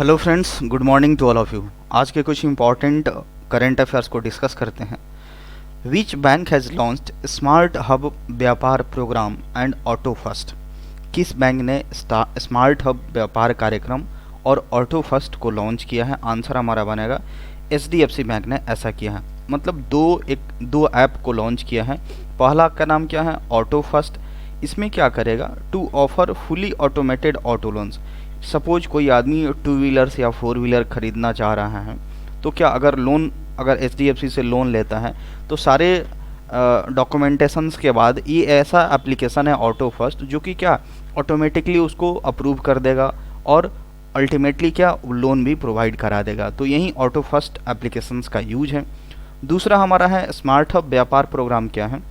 Hello friends, good morning to all of you. आज के कुछ इंपॉर्टेंट करंट अफेयर्स को डिस्कस करते हैं। Which bank has launched smart hub Vyapar program and auto first? किस bank ने स्मार्ट हब व्यापार कार्यक्रम और ऑटो फर्स्ट को लॉन्च किया है? आंसर हमारा बनेगा HDFC बैंक ने ऐसा किया है। मतलब दो ऐप को लॉन्च किया है। पहला का नाम क्या है? Auto first. इसमें क्या करेगा? To offer fully automated auto loans. Suppose कोई आदमी टू व्हीलर्स या फोर व्हीलर खरीदना चाह रहा है, तो क्या अगर HDFC से लोन लेता है तो सारे डॉक्यूमेंटेशंस के बाद ये ऐसा एप्लीकेशन है ऑटो फर्स्ट, जो कि क्या ऑटोमेटिकली उसको अप्रूव कर देगा और अल्टीमेटली क्या लोन भी प्रोवाइड करा देगा। तो यही ऑटो फर्स्ट एप्लीकेशंस का यूज है। दूसरा हमारा है स्मार्ट हब व्यापार प्रोग्राम। क्या है?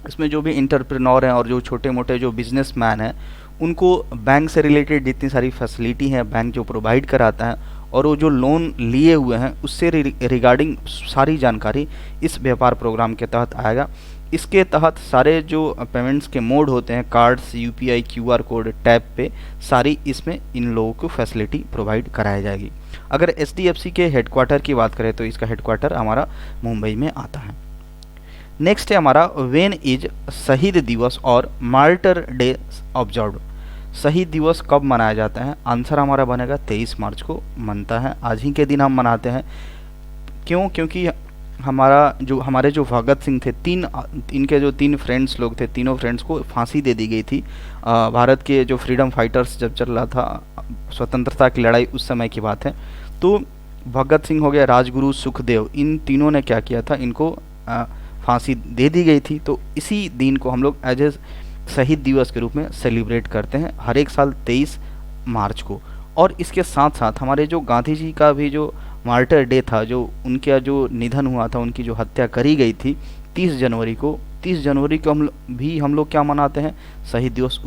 इसमें जो भी इंटरप्रेन्योर हैं और जो छोटे मोटे जो बिजनेसमैन हैं, उनको बैंक से रिलेटेड जितनी सारी फैसिलिटी है बैंक जो प्रोवाइड कराता है और वो जो लोन लिए हुए हैं उससे रिगार्डिंग सारी जानकारी इस व्यापार प्रोग्राम के तहत आएगा। इसके तहत सारे जो पेमेंट्स के मोड होते हैं, cards, UPI, QR code, tap पे, सारी इसमें इन लोगों को फैसिलिटी प्रोवाइड कराई जाएगी। अगर HDFC के हेडक्वार्टर की बात करें तो इसका हेडक्वार्टर हमारा मुंबई में आता है। नेक्स्ट है हमारा वेन इज शहीद दिवस और मार्टर डे ऑब्जर्व। शहीद दिवस कब मनाया जाता है? आंसर हमारा बनेगा 23 मार्च को मनता है। आज ही के दिन हम मनाते हैं। क्यों? क्योंकि हमारे जो भगत सिंह थे, इनके जो 3 फ्रेंड्स लोग थे, तीनों फ्रेंड्स को फांसी दे दी गई थी। भारत के जो फ्रीडम फाइटर्स जब चल रहा था स्वतंत्रता की लड़ाई, उस समय की बात है। तो भगत सिंह हो गया, राजगुरु, सुखदेव, इन तीनों ने क्या किया था, इनको फांसी दे दी गई थी। तो इसी दिन को हम लोग एज ए शहीद दिवस के रूप में सेलिब्रेट करते हैं हर एक साल 23 मार्च को। और इसके साथ साथ हमारे जो गांधी जी का भी जो मार्टर डे था, जो उनका जो निधन हुआ था, उनकी जो हत्या करी गई थी 30 जनवरी को, 30 जनवरी को हम लोग क्या मनाते हैं? शहीद दिवस।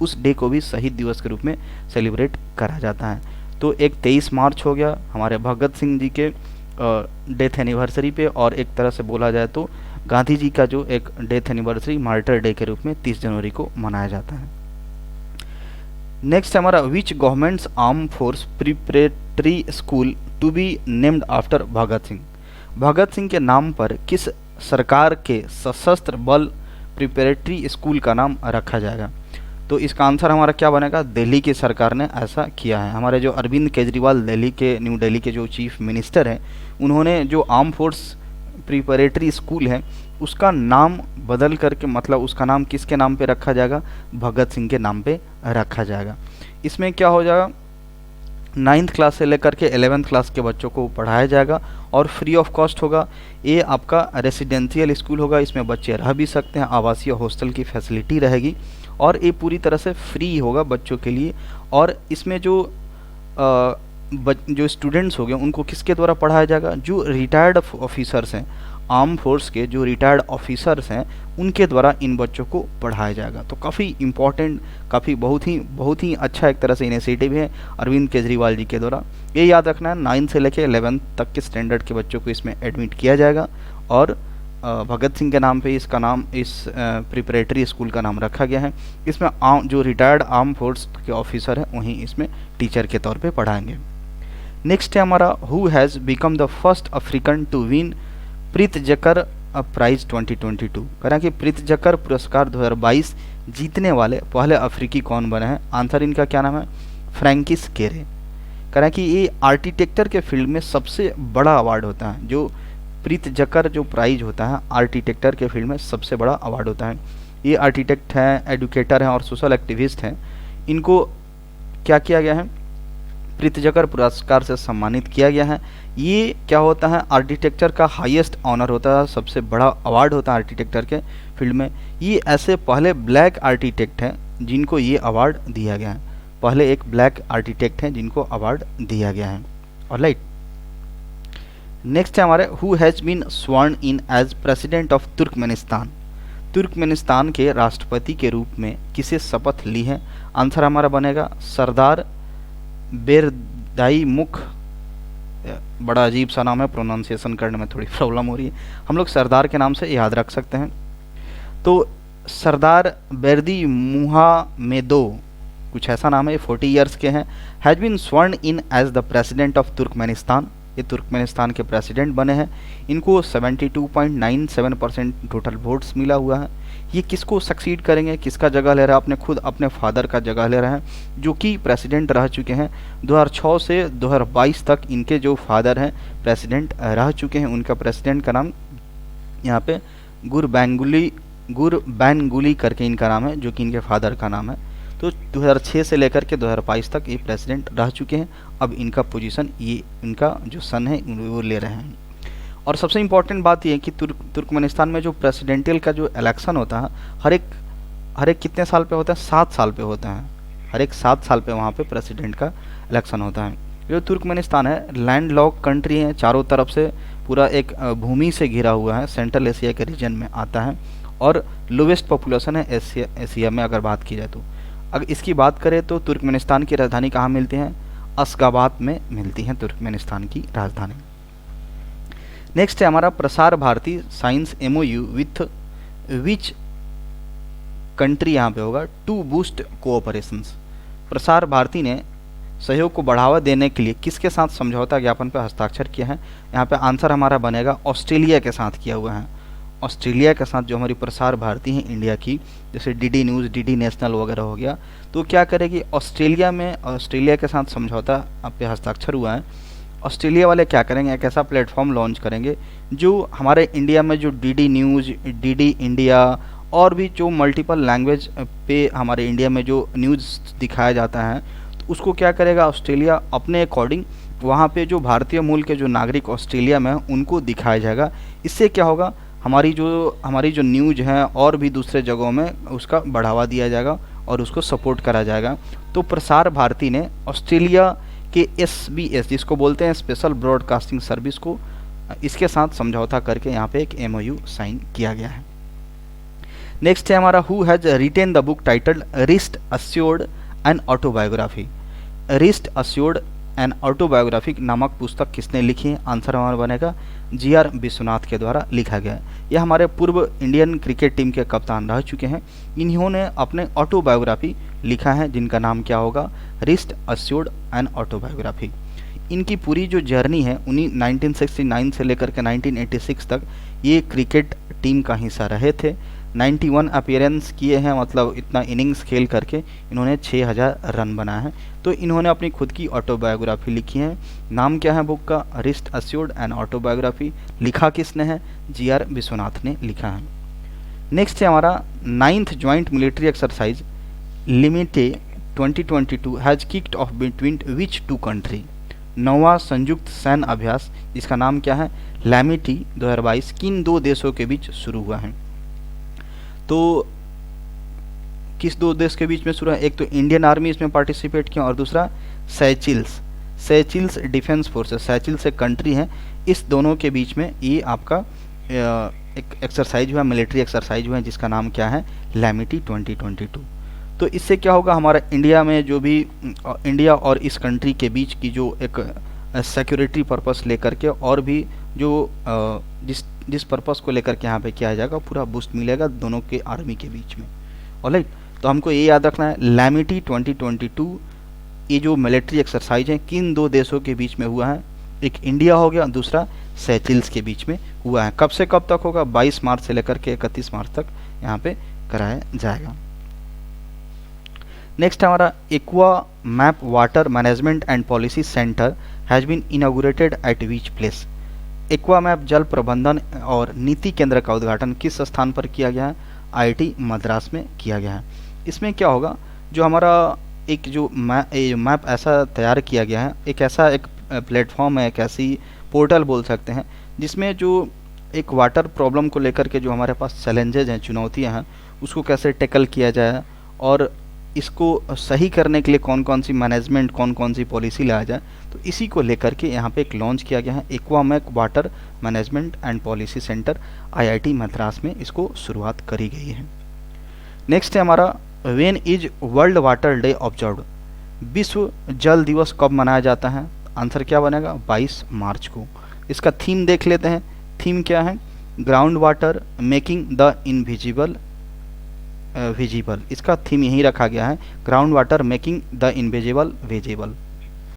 उस डे को भी शहीद दिवस के रूप में सेलिब्रेट करा जाता है। तो एक 23 मार्च हो गया हमारे भगत सिंह जी के डेथ एनिवर्सरी पे, और एक तरह से बोला जाए तो गांधी जी का जो एक डेथ एनिवर्सरी मार्टर डे के रूप में 30 जनवरी को मनाया जाता है। नेक्स्ट हमारा which government's armed force preparatory school to be named after Bhagat Singh? Bhagat Singh के नाम पर किस सरकार के सशस्त्र बल प्रिपरेटरी स्कूल का नाम रखा जाएगा? तो इसका आंसर हमारा क्या बनेगा? दिल्ली की सरकार ने ऐसा किया है। हमारे जो अरविंद केजरीवाल न्यू दिल्ली के जो चीफ मिनिस्टर हैं, उन्होंने जो आर्म फोर्स प्रिपरेटरी स्कूल है उसका नाम बदल करके, मतलब उसका नाम किसके नाम पे रखा जाएगा? भगत सिंह के नाम पे रखा जाएगा। इसमें क्या हो जाएगा? 9th क्लास से लेकर के 11th क्लास के बच्चों को पढ़ाया जाएगा और फ्री ऑफ कॉस्ट होगा। ये आपका रेसिडेंशियल स्कूल होगा, इसमें बच्चे रह भी सकते हैं, आवासीय हॉस्टल की फैसिलिटी रहेगी और ये पूरी तरह से फ्री होगा बच्चों के लिए। और इसमें जो स्टूडेंट्स हो गए उनको किसके द्वारा पढ़ाया जाएगा? जो रिटायर्ड ऑफिसर्स हैं, आर्म फोर्स के जो रिटायर्ड ऑफिसर्स हैं, उनके द्वारा इन बच्चों को पढ़ाया जाएगा। तो काफ़ी इम्पॉर्टेंट, काफ़ी बहुत ही अच्छा एक तरह से इनिशिएटिव है अरविंद केजरीवाल जी के द्वारा। ये याद रखना है, 9 से लेकर 11 तक के स्टैंडर्ड के बच्चों को इसमें एडमिट किया जाएगा और भगत सिंह के नाम पे इसका नाम, इस प्रिपरेटरी स्कूल का नाम रखा गया है। इसमें जो रिटायर्ड आर्म फोर्स के ऑफिसर हैं वहीं इसमें टीचर के तौर पे पढ़ाएंगे। नेक्स्ट है हमारा who has become the first African to win Pritzker prize 2022? कह रहे हैं कि प्रित्जकर पुरस्कार 2022 जीतने वाले पहले अफ्रीकी कौन बने हैं? आंसर इनका क्या नाम है? फ्रैंकिस केरे। कह रहे हैं कि ये आर्किटेक्चर के फील्ड में सबसे बड़ा अवार्ड होता है। जो प्रित्जकर जो प्राइज होता है आर्किटेक्चर के फील्ड में सबसे बड़ा अवार्ड होता है। ये आर्किटेक्ट हैं, एडुकेटर हैं और सोशल एक्टिविस्ट हैं। इनको क्या किया गया है? प्रित्जकर पुरस्कार से सम्मानित किया गया है। ये क्या होता है? आर्किटेक्चर का हाईएस्ट ऑनर होता है, सबसे बड़ा अवार्ड होता है आर्किटेक्चर के फील्ड में। ये ऐसे पहले ब्लैक आर्किटेक्ट हैं जिनको ये अवार्ड दिया गया है। पहले एक ब्लैक आर्किटेक्ट हैं जिनको अवार्ड दिया गया है। ऑलराइट, नेक्स्ट है हमारे who has been sworn in as president of Turkmenistan? Turkmenistan के राष्ट्रपति के रूप में किसे शपथ ली है? आंसर हमारा बनेगा सरदार बेरदाईमुख। बड़ा अजीब सा नाम है, प्रोनाउंसिएशन करने में थोड़ी प्रॉब्लम हो रही है। हम लोग सरदार के नाम से याद रख सकते हैं। तो सरदार बेरदी मुहामेदो कुछ ऐसा नाम है, 40 ईयर्स के हैं। Has been sworn in as the president of Turkmenistan, ये तुर्कमेनिस्तान के प्रेसिडेंट बने हैं। इनको 72.97% टोटल वोट्स मिला हुआ है। ये किसको सक्सीड करेंगे, किसका जगह ले रहा है, अपने खुद अपने फादर का जगह ले रहे हैं जो कि प्रेसिडेंट रह चुके हैं। 2006 से 2022 तक इनके जो फादर हैं प्रेसिडेंट रह चुके हैं। उनका प्रेसिडेंट का नाम यहाँ पे गुरबैनगुली करके इनका नाम है, जो कि इनके फादर का नाम है। तो 2006 से लेकर के 2022 तक ये प्रेसिडेंट रह चुके हैं। अब इनका पोजीशन ये इनका जो सन है वो ले रहे हैं। और सबसे इम्पॉर्टेंट बात ये है कि तुर्कमेनिस्तान में जो प्रेसिडेंटियल का जो इलेक्शन होता है हर एक कितने साल पे होता है, 7 साल पे होता है। हर एक 7 साल पे वहाँ पे प्रेसिडेंट का इलेक्शन होता है। जो तुर्कमेनिस्तान है लैंड लॉक कंट्री है, चारों तरफ से पूरा एक भूमि से घिरा हुआ है, सेंट्रल एशिया के रीजन में आता है और लोवेस्ट पॉपुलेशन है एशिया में अगर बात की जाए तो। अगर इसकी बात करें तो तुर्कमेनिस्तान की राजधानी कहाँ मिलती है, अशगाबाद में मिलती है तुर्कमेनिस्तान की राजधानी। नेक्स्ट है हमारा Prasar Bharati signs MOU with which country यहाँ पे होगा to boost cooperations. Prasar Bharati ने सहयोग को बढ़ावा देने के लिए किसके साथ समझौता ज्ञापन पर हस्ताक्षर किया है। यहाँ पे आंसर हमारा बनेगा ऑस्ट्रेलिया के साथ किया हुआ है। ऑस्ट्रेलिया के साथ जो हमारी प्रसार भारती है इंडिया की, जैसे DD न्यूज़, DD नेशनल वगैरह हो गया, तो क्या करेगी ऑस्ट्रेलिया के साथ समझौता पे हस्ताक्षर हुआ है। ऑस्ट्रेलिया वाले क्या करेंगे, एक ऐसा प्लेटफॉर्म लॉन्च करेंगे जो हमारे इंडिया में जो DD न्यूज़, DD इंडिया और भी जो मल्टीपल लैंग्वेज पे हमारे इंडिया में जो न्यूज़ दिखाया जाता है, तो उसको क्या करेगा ऑस्ट्रेलिया अपने अकॉर्डिंग वहाँ पे जो भारतीय मूल के जो नागरिक ऑस्ट्रेलिया में हैं उनको दिखाया जाएगा। इससे क्या होगा, हमारी जो न्यूज़ हैं और भी दूसरे जगहों में उसका बढ़ावा दिया जाएगा और उसको सपोर्ट करा जाएगा। तो प्रसार भारती ने ऑस्ट्रेलिया के SBS जिसको बोलते हैं स्पेशल ब्रॉडकास्टिंग सर्विस को, इसके साथ समझौता करके यहाँ पे एक MOU साइन किया गया है। नेक्स्ट है हमारा who has retain the book titled wrist assured an autobiography. Wrist assured an autobiography नामक पुस्तक किसने लिखी है, आंसर हमारा बनेगा GR विश्वनाथ के द्वारा लिखा गया है। यह हमारे पूर्व इंडियन क्रिकेट टीम के कप्तान रह चुके हैं। इन्होंने अपने ऑटोबायोग्राफी लिखा है जिनका नाम क्या होगा, रिस्ट अस्योर्ड एन ऑटोबायोग्राफी। इनकी पूरी जो जर्नी है उन्हीं 1969 से लेकर के 1986 तक ये क्रिकेट टीम का हिस्सा रहे थे। 91 अपीयरेंस किए हैं, मतलब इतना इनिंग्स खेल करके इन्होंने 6000 रन बनाए हैं। तो इन्होंने अपनी खुद की ऑटोबायोग्राफी लिखी है। नाम क्या है बुक का, रिस्ट अस्योर्ड एंड ऑटोबायोग्राफी। लिखा किसने है, GR विश्वनाथ ने लिखा है। नेक्स्ट है हमारा 9th ज्वाइंट मिलिट्री एक्सरसाइज लिमिटे 2022 has kicked off between which two country. 9वां संयुक्त सैन्य अभ्यास जिसका नाम क्या है, लैमिटी 2022 किन दो देशों के बीच शुरू हुआ है। तो किस दो देश के बीच में शुरू है, एक तो इंडियन आर्मी इसमें पार्टिसिपेट किया और दूसरा सेचिल्स डिफेंस फोर्सेस, सेचिल्स एक कंट्री है, इस दोनों के बीच में ये आपका एक एक्सरसाइज हुआ, मिलिट्री एक्सरसाइज हुआ जिसका नाम क्या है, लैमिटी 2022। तो इससे क्या होगा, हमारा इंडिया में जो भी इंडिया और इस कंट्री के बीच की जो एक सिक्योरिटी पर्पस लेकर के और भी जो जिस पर्पस को लेकर के यहाँ पे किया जाएगा पूरा बूस्ट मिलेगा दोनों के आर्मी के बीच में। ऑलराइट, तो हमको ये याद रखना है लैमिटी 2022 ये जो मिलिट्री एक्सरसाइज है किन दो देशों के बीच में हुआ है, एक इंडिया हो गया, दूसरा सेचिल्स के बीच में हुआ है। कब से कब तक होगा, 22 मार्च से लेकर के 31 मार्च तक यहाँ पे कराया जाएगा। नेक्स्ट हमारा aqua map water management and policy centre has been inaugurated at which place. Aqua map जल प्रबंधन और नीति केंद्र का उद्घाटन किस स्थान पर किया गया है, IIT मद्रास में किया गया है। इसमें क्या होगा, जो हमारा एक जो मैप ऐसा तैयार किया गया है, एक ऐसा एक प्लेटफॉर्म है, एक ऐसी पोर्टल बोल सकते हैं जिसमें जो एक वाटर प्रॉब्लम को लेकर के जो हमारे पास चैलेंजेज हैं, चुनौतियां हैं, उसको कैसे टैकल किया जाए और इसको सही करने के लिए कौन कौन सी मैनेजमेंट, कौन कौन सी पॉलिसी लाया जाए, तो इसी को लेकर के यहाँ पे एक लॉन्च किया गया है aqua map water management and policy centre, IIT Madras में इसको शुरुआत करी गई है। नेक्स्ट है हमारा when is world water day observed. विश्व जल दिवस कब मनाया जाता है, आंसर क्या बनेगा, 22 मार्च को। इसका थीम देख लेते हैं, थीम क्या है, ground water making the invisible visible. इसका थीम यही रखा गया है, ground water making the invisible visible.